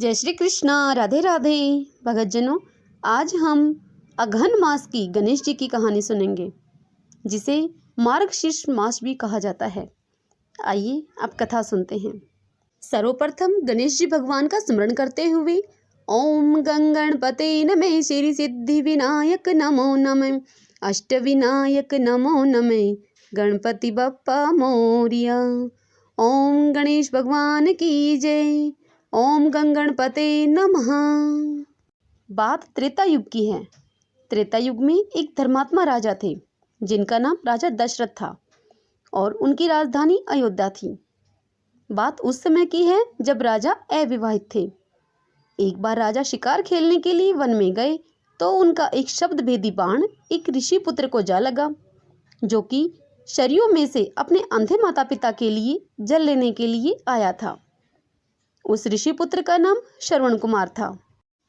जय श्री कृष्णा। राधे राधे भगतजनों, आज हम अघन मास की गणेश जी की कहानी सुनेंगे, जिसे मार्गशीर्ष मास भी कहा जाता है। आइए अब कथा सुनते हैं। सर्वप्रथम गणेश जी भगवान का स्मरण करते हुए ओम गंगणपते नमः, श्री सिद्धि विनायक नमो नमः, अष्ट विनायक नमो नमः, गणपति बप्पा मोरिया। ओम गणेश भगवान की जय। ओम गंगणपते नमः। बात त्रेता युग की है। त्रेता युग में एक धर्मात्मा राजा थे, जिनका नाम राजा दशरथ था और उनकी राजधानी अयोध्या थी। बात उस समय की है जब राजा अविवाहित थे। एक बार राजा शिकार खेलने के लिए वन में गए तो उनका एक शब्द भेदी बाण एक ऋषि पुत्र को जा लगा, जो कि शरियों में से अपने अंधे माता पिता के लिए जल लेने के लिए आया था। उस ऋषि पुत्र का नाम श्रवण कुमार था।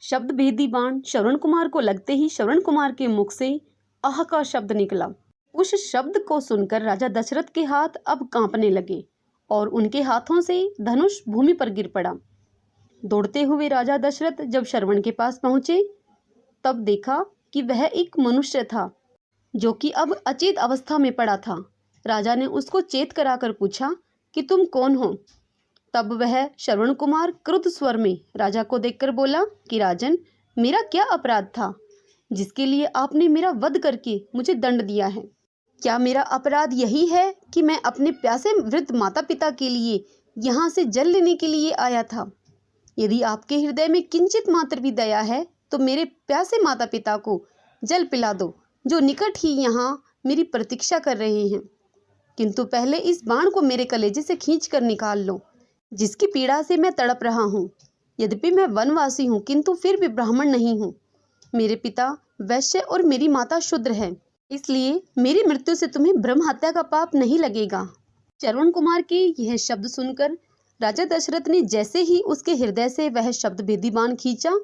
शब्द भेदी बाण श्रवण कुमार को लगते ही श्रवण कुमार के मुख से आह का शब्द निकला। उस शब्द को सुनकर राजा दशरथ के हाथ अब कांपने लगे और उनके हाथों से धनुष भूमि पर गिर पड़ा। दौड़ते हुए राजा दशरथ जब श्रवण के पास पहुंचे तब देखा कि वह एक मनुष्य था, जो कि अब अचेत अवस्था में पड़ा था। राजा ने उसको चेत कराकर पूछा कि तुम कौन हो। तब वह श्रवण कुमार क्रुद्ध स्वर में राजा को देखकर बोला कि राजन, मेरा क्या अपराध था जिसके लिए आपने मेरा वध करके मुझे दंड दिया है? क्या मेरा अपराध यही है कि मैं अपने प्यासे वृद्ध माता पिता के लिए यहाँ से जल लेने के लिए आया था? यदि आपके हृदय में किंचित मात्र भी दया है तो मेरे प्यासे माता पिता को जल पिला दो, जो निकट ही यहाँ मेरी प्रतीक्षा कर रहे हैं। किंतु पहले इस बाण को मेरे कलेजे से खींच कर निकाल लो, जिसकी पीड़ा से मैं तड़प रहा हूँ। यद्यपि मैं वनवासी हूँ किंतु फिर भी ब्राह्मण नहीं हूँ। मेरे पिता वैश्य और मेरी माता शूद्र है, इसलिए मेरी मृत्यु से तुम्हें ब्रह्म हत्या का पाप नहीं लगेगा। श्रवण कुमार के यह शब्द सुनकर राजा दशरथ ने जैसे ही उसके हृदय से वह शब्द भेदी बाण खींचा,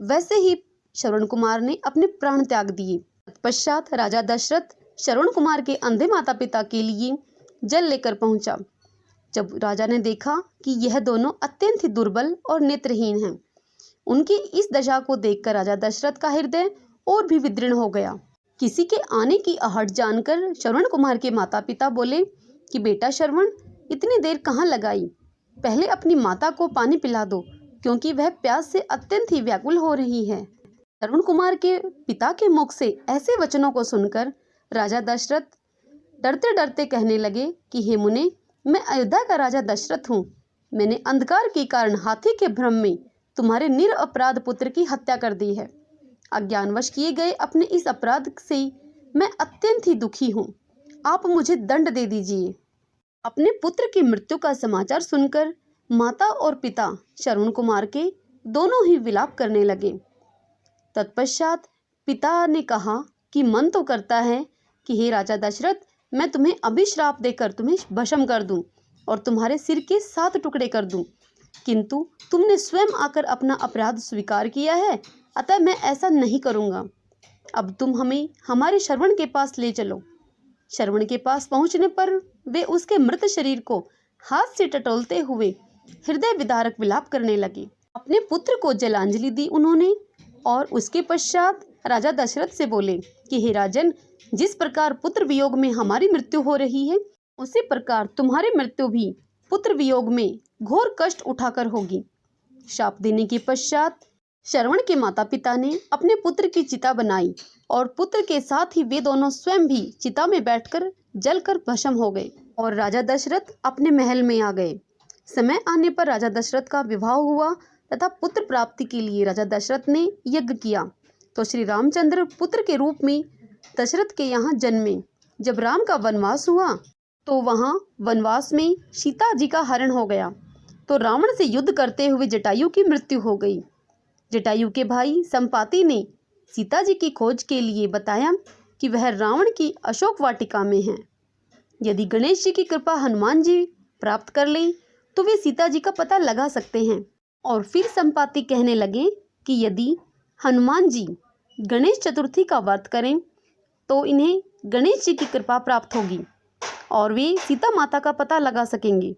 वैसे ही श्रवण कुमार ने अपने प्राण त्याग दिए। तत्पश्चात राजा दशरथ श्रवण कुमार के अंधे माता पिता के लिए जल लेकर पहुंचा। जब राजा ने देखा कि यह दोनों अत्यंत ही दुर्बल और नेत्रहीन हैं, उनकी इस दशा को देखकर राजा दशरथ का हृदय और भी विदीर्ण हो गया। किसी के आने की आहट जानकर श्रवण कुमार के माता पिता बोले कि बेटा श्रवण, इतनी देर कहाँ लगाई? पहले अपनी माता को पानी पिला दो, क्योंकि वह प्यास से अत्यंत ही व्याकुल हो रही है। श्रवण कुमार के पिता के मुख से ऐसे वचनों को सुनकर राजा दशरथ डरते डरते कहने लगे कि हे मुने, मैं अयोध्या का राजा दशरथ हूँ। मैंने अंधकार के कारण हाथी के भ्रम में तुम्हारे निरपराध पुत्र की हत्या कर दी है। अज्ञानवश किए गए अपने इस अपराध से मैं अत्यंत ही दुखी हूँ। आप मुझे दंड दे दीजिए। अपने पुत्र की मृत्यु का समाचार सुनकर माता और पिता श्रवण कुमार के दोनों ही विलाप करने लगे। तत्पश्चात पिता ने कहा कि मन तो करता है कि हे राजा दशरथ, मैं तुम्हें अभिश्राप देकर तुम्हें भस्म कर दूं और तुम्हारे सिर के 7 टुकड़े कर दूं, किंतु तुमने स्वयं आकर अपना अपराध स्वीकार किया है, अतः मैं ऐसा नहीं करूंगा। अब तुम हमें हमारे श्रवण के पास ले चलो। श्रवण के पास पहुंचने पर वे उसके मृत शरीर को हाथ से टटोलते हुए हृदय विदारक विलाप करने लगे। अपने पुत्र को जलांजलि दी उन्होंने और उसके पश्चात राजा दशरथ से बोले कि हे राजन, जिस प्रकार पुत्र वियोग में हमारी मृत्यु हो रही है, उसी प्रकार तुम्हारी मृत्यु भी पुत्र वियोग में घोर कष्ट उठाकर होगी। शाप देने के पश्चात श्रवण के माता पिता ने अपने पुत्र की चिता बनाई और पुत्र के साथ ही वे दोनों स्वयं भी चिता में बैठकर जलकर भस्म हो गए और राजा दशरथ अपने महल में आ गए। समय आने पर राजा दशरथ का विवाह हुआ तथा पुत्र प्राप्ति के लिए राजा दशरथ ने यज्ञ किया तो श्री रामचंद्र पुत्र के रूप में दशरथ के यहाँ जन्मे। जब राम का वनवास हुआ तो वहाँ वनवास में सीता जी का हरण हो गया, तो रावण से युद्ध करते हुए जटायु की मृत्यु हो गई। जटायु के भाई संपाति ने सीता जी की खोज के लिए बताया कि वह रावण की अशोक वाटिका में है। यदि गणेश जी की कृपा हनुमान जी प्राप्त कर लें तो वे सीता जी का पता लगा सकते हैं। और फिर संपाति कहने लगे कि यदि हनुमान जी गणेश चतुर्थी का व्रत करें तो इन्हें गणेश जी की कृपा प्राप्त होगी और वे सीता माता का पता लगा सकेंगे।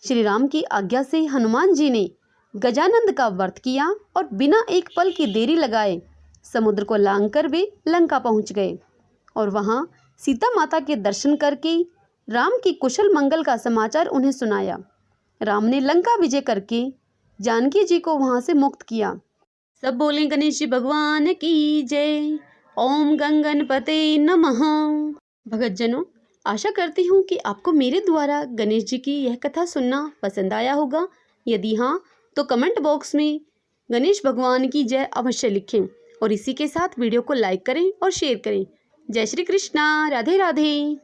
श्री राम की आज्ञा से हनुमान जी ने गजानंद का व्रत किया और बिना एक पल की देरी लगाए समुद्र को लांघकर वे लंका पहुंच गए और वहां सीता माता के दर्शन करके राम की कुशल मंगल का समाचार उन्हें सुनाया। राम ने लंका विजय करके जानकी जी को वहां से मुक्त किया। सब बोले गणेश जी भगवान की जय। ओम गंगनपते नमः। भगतजनों, आशा करती हूँ कि आपको मेरे द्वारा गणेश जी की यह कथा सुनना पसंद आया होगा। यदि हाँ, तो कमेंट बॉक्स में गणेश भगवान की जय अवश्य लिखें और इसी के साथ वीडियो को लाइक करें और शेयर करें। जय श्री कृष्णा। राधे राधे।